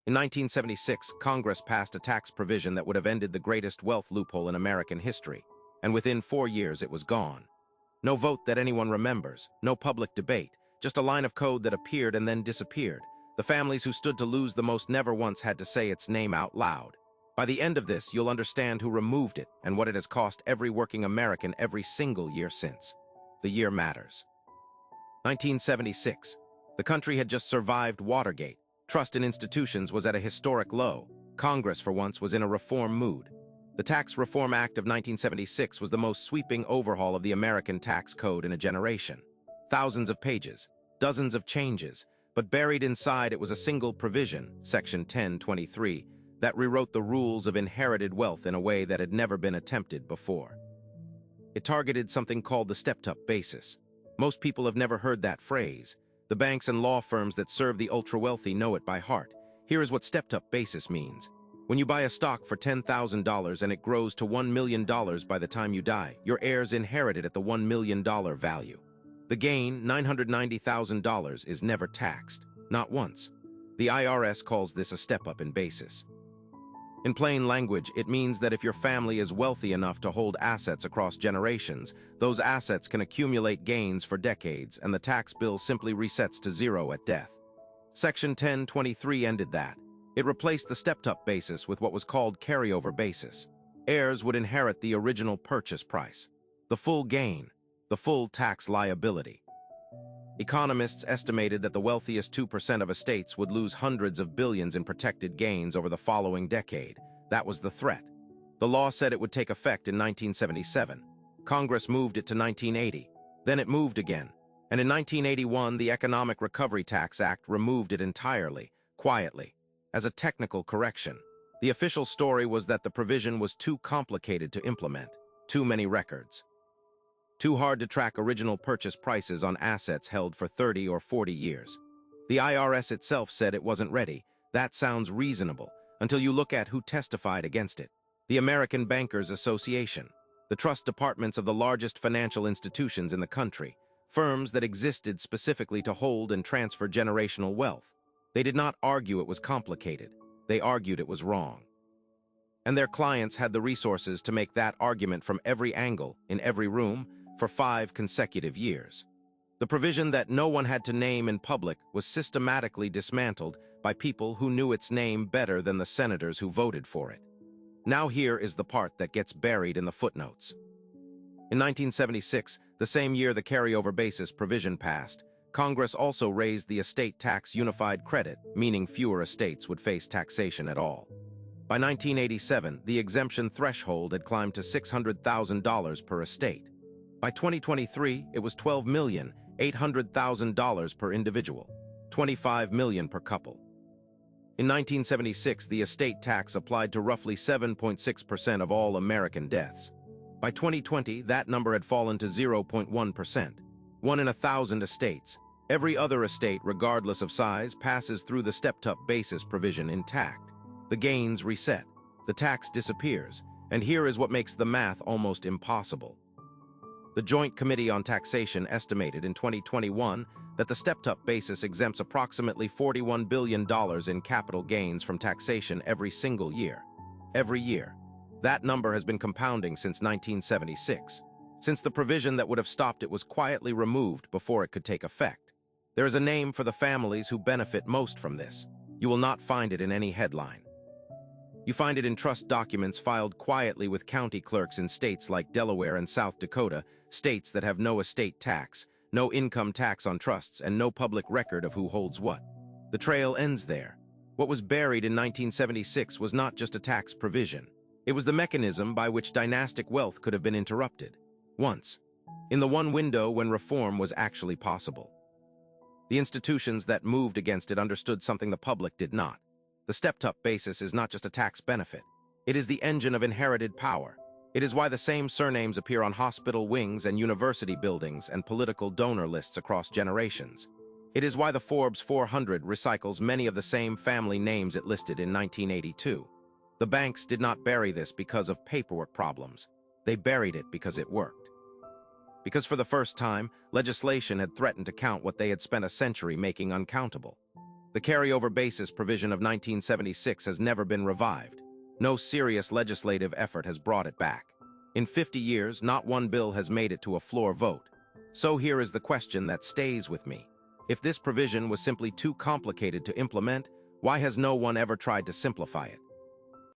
In 1976, Congress passed a tax provision that would have ended the greatest wealth loophole in American history, and within 4 years it was gone. No vote that anyone remembers, no public debate, just a line of code that appeared and then disappeared. The families who stood to lose the most never once had to say its name out loud. By the end of this, you'll understand who removed it and what it has cost every working American every single year since. The year matters. 1976. The country had just survived Watergate. Trust in institutions was at a historic low. Congress, for once, was in a reform mood. The Tax Reform Act of 1976 was the most sweeping overhaul of the American tax code in a generation. Thousands of pages, dozens of changes, but buried inside it was a single provision, Section 1023, that rewrote the rules of inherited wealth in a way that had never been attempted before. It targeted something called the stepped-up basis. Most people have never heard that phrase. The banks and law firms that serve the ultra-wealthy know it by heart. Here is what stepped-up basis means. When you buy a stock for $10,000 and it grows to $1 million by the time you die, your heirs inherit it at the $1 million value. The gain, $990,000, is never taxed, not once. The IRS calls this a step-up in basis. In plain language, it means that if your family is wealthy enough to hold assets across generations, those assets can accumulate gains for decades and the tax bill simply resets to zero at death. Section 1023 ended that. It replaced the stepped-up basis with what was called carryover basis. Heirs would inherit the original purchase price, the full gain, the full tax liability. Economists estimated that the wealthiest 2% of estates would lose hundreds of billions in protected gains over the following decade. That was the threat. The law said it would take effect in 1977. Congress moved it to 1980. Then it moved again. And in 1981, the Economic Recovery Tax Act removed it entirely, quietly, as a technical correction. The official story was that the provision was too complicated to implement, too many records. Too hard to track original purchase prices on assets held for 30 or 40 years. The IRS itself said it wasn't ready. That sounds reasonable, until you look at who testified against it. The American Bankers Association, the trust departments of the largest financial institutions in the country, firms that existed specifically to hold and transfer generational wealth. They did not argue it was complicated. They argued it was wrong. And their clients had the resources to make that argument from every angle, in every room, for 5 consecutive years. The provision that no one had to name in public was systematically dismantled by people who knew its name better than the senators who voted for it. Now here is the part that gets buried in the footnotes. In 1976, the same year the carryover basis provision passed, Congress also raised the estate tax unified credit, meaning fewer estates would face taxation at all. By 1987, the exemption threshold had climbed to $600,000 per estate. By 2023, it was $12,800,000 per individual, $25 million per couple. In 1976, the estate tax applied to roughly 7.6% of all American deaths. By 2020, that number had fallen to 0.1%, 1 in 1,000 estates. Every other estate, regardless of size, passes through the stepped-up basis provision intact. The gains reset, the tax disappears, and here is what makes the math almost impossible. The Joint Committee on Taxation estimated in 2021 that the stepped-up basis exempts approximately $41 billion in capital gains from taxation every single year. Every year. That number has been compounding since 1976, since the provision that would have stopped it was quietly removed before it could take effect. There is a name for the families who benefit most from this. You will not find it in any headline. You find it in trust documents filed quietly with county clerks in states like Delaware and South Dakota, states that have no estate tax, no income tax on trusts, and no public record of who holds what. The trail ends there. What was buried in 1976 was not just a tax provision. It was the mechanism by which dynastic wealth could have been interrupted. Once. In the one window when reform was actually possible. The institutions that moved against it understood something the public did not. The stepped-up basis is not just a tax benefit. It is the engine of inherited power. It is why the same surnames appear on hospital wings and university buildings and political donor lists across generations. It is why the Forbes 400 recycles many of the same family names it listed in 1982. The banks did not bury this because of paperwork problems. They buried it because it worked. Because for the first time, legislation had threatened to count what they had spent a century making uncountable. The carryover basis provision of 1976 has never been revived. No serious legislative effort has brought it back. In 50 years, not one bill has made it to a floor vote. So here is the question that stays with me. If this provision was simply too complicated to implement, why has no one ever tried to simplify it?